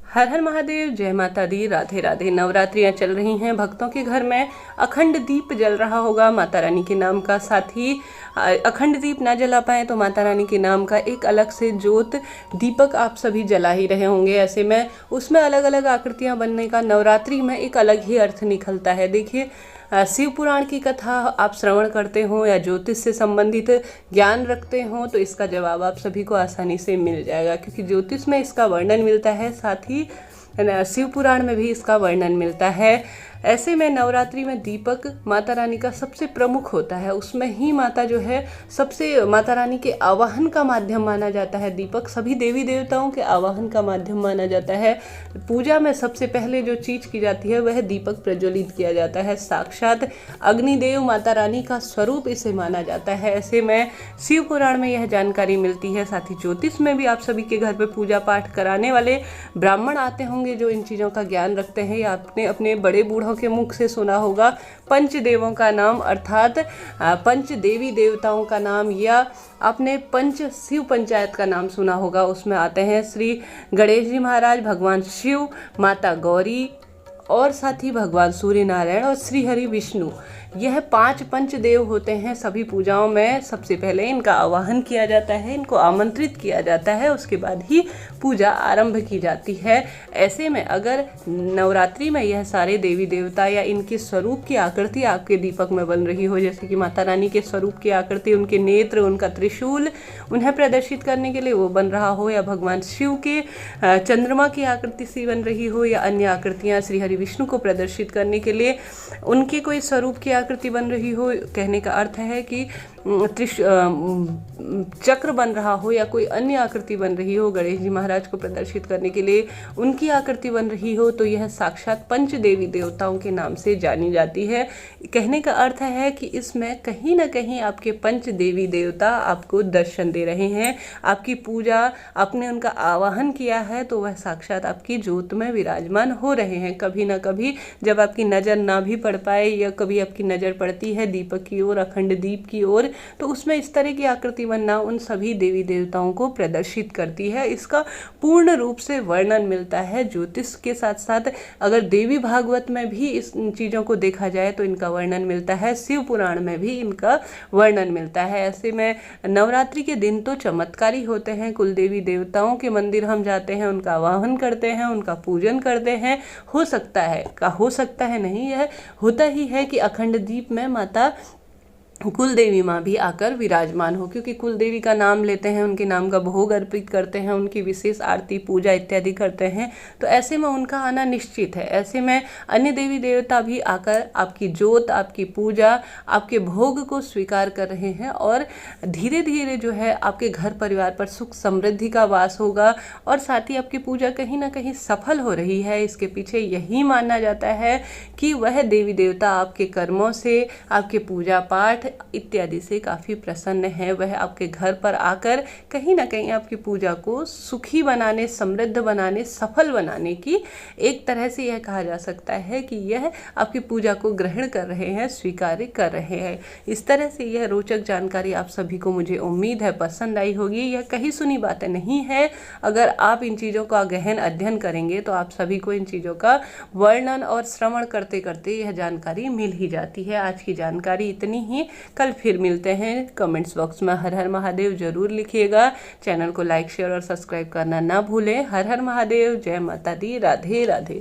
हर हर महादेव, जय माता दी, राधे राधे। नवरात्रियां चल रही हैं, भक्तों के घर में अखंड दीप जल रहा होगा माता रानी के नाम का। साथ ही अखंड दीप ना जला पाए तो माता रानी के नाम का एक अलग से ज्योत दीपक आप सभी जला ही रहे होंगे। ऐसे में उसमें अलग अलग आकृतियां बनने का नवरात्रि में एक अलग ही अर्थ निकलता है। देखिए, शिव पुराण की कथा आप श्रवण करते हो या ज्योतिष से संबंधित ज्ञान रखते हो तो इसका जवाब आप सभी को आसानी से मिल जाएगा, क्योंकि ज्योतिष में इसका वर्णन मिलता है, साथ ही शिव पुराण में भी इसका वर्णन मिलता है। ऐसे में नवरात्रि में दीपक माता रानी का सबसे प्रमुख होता है, उसमें ही माता जो है सबसे माता रानी के आवाहन का माध्यम माना जाता है। दीपक सभी देवी देवताओं के आवाहन का माध्यम माना जाता है। पूजा में सबसे पहले जो चीज़ की जाती है वह दीपक प्रज्वलित किया जाता है। साक्षात अग्निदेव माता रानी का स्वरूप इसे माना जाता है। ऐसे में शिव पुराण में यह जानकारी मिलती है। साथ ही ज्योतिष में भी आप सभी के घर पर पूजा पाठ कराने वाले ब्राह्मण आते होंगे जो इन चीज़ों का ज्ञान रखते हैं, या आपने अपने बड़े बूढ़ों के मुख से सुना होगा पंचदेवों का नाम, अर्थात पंच देवी देवताओं का नाम, या आपने पंच शिव पंचायत का नाम सुना होगा। उसमें आते हैं श्री गणेश जी महाराज, भगवान शिव, माता गौरी और साथ ही भगवान सूर्य नारायण और श्री हरि विष्णु। यह 5 पंचदेव होते हैं। सभी पूजाओं में सबसे पहले इनका आवाहन किया जाता है, इनको आमंत्रित किया जाता है, उसके बाद ही पूजा आरंभ की जाती है। ऐसे में अगर नवरात्रि में यह सारे देवी देवता या इनके स्वरूप की आकृति आपके दीपक में बन रही हो, जैसे कि माता रानी के स्वरूप की आकृति, उनके नेत्र, उनका त्रिशूल, उन्हें प्रदर्शित करने के लिए वो बन रहा हो, या भगवान शिव के चंद्रमा की आकृति सी बन रही हो, या अन्य आकृतियाँ श्री हरि विष्णु को प्रदर्शित करने के लिए उनके कोई स्वरूप की आकृति बन रही हो, कहने का अर्थ है कि चक्र बन रहा हो या कोई अन्य आकृति बन रही हो, गणेश जी महाराज को प्रदर्शित करने के लिए उनकी आकृति बन रही हो, तो यह साक्षात पंच देवी देवताओं के नाम से जानी जाती है। कहने का अर्थ है कि इसमें कहीं ना कहीं आपके पंच देवी देवता आपको दर्शन दे रहे हैं। आपकी पूजा, आपने उनका आवाहन किया है तो वह साक्षात आपकी ज्योत में विराजमान हो रहे हैं। कभी ना कभी जब आपकी नज़र ना भी पड़ पाए, या कभी आपकी नज़र पड़ती है दीपक की ओर, अखंड दीप की ओर, तो उसमें इस तरह की आकृति बनना उन सभी देवी देवताओं को प्रदर्शित करती है। इसका पूर्ण रूप से वर्णन मिलता है ज्योतिष के साथ साथ अगर देवी भागवत में भी इस चीज़ों को देखा जाए तो इनका वर्णन मिलता है, शिव पुराण में भी इनका वर्णन मिलता है। ऐसे में नवरात्रि के दिन तो चमत्कारी होते हैं। कुल देवी देवताओं के मंदिर हम जाते हैं, उनका आवाहन करते हैं, उनका पूजन करते हैं। हो सकता है नहीं, यह होता ही है कि अखंड दीप में माता कुल देवी माँ भी आकर विराजमान हो, क्योंकि कुल देवी का नाम लेते हैं, उनके नाम का भोग अर्पित करते हैं, उनकी विशेष आरती पूजा इत्यादि करते हैं, तो ऐसे में उनका आना निश्चित है। ऐसे में अन्य देवी देवता भी आकर आपकी ज्योत, आपकी पूजा, आपके भोग को स्वीकार कर रहे हैं, और धीरे धीरे जो है आपके घर परिवार पर सुख समृद्धि का वास होगा, और साथ ही आपकी पूजा कहीं ना कहीं सफल हो रही है। इसके पीछे यही माना जाता है कि वह देवी देवता आपके कर्मों से, आपके पूजा पाठ इत्यादि से काफ़ी प्रसन्न है। वह आपके घर पर आकर कहीं ना कहीं आपकी पूजा को सुखी बनाने, समृद्ध बनाने, सफल बनाने की एक तरह से यह कहा जा सकता है कि यह आपकी पूजा को ग्रहण कर रहे हैं, स्वीकार कर रहे हैं। इस तरह से यह रोचक जानकारी आप सभी को, मुझे उम्मीद है, पसंद आई होगी। यह कहीं सुनी बातें नहीं है। अगर आप इन चीज़ों का गहन अध्ययन करेंगे तो आप सभी को इन चीज़ों का वर्णन और श्रवण करते करते यह जानकारी मिल ही जाती है। आज की जानकारी इतनी ही, कल फिर मिलते हैं। कमेंट्स बॉक्स में हर हर महादेव जरूर लिखिएगा। चैनल को लाइक, शेयर और सब्सक्राइब करना ना भूलें। हर हर महादेव, जय माता दी, राधे राधे।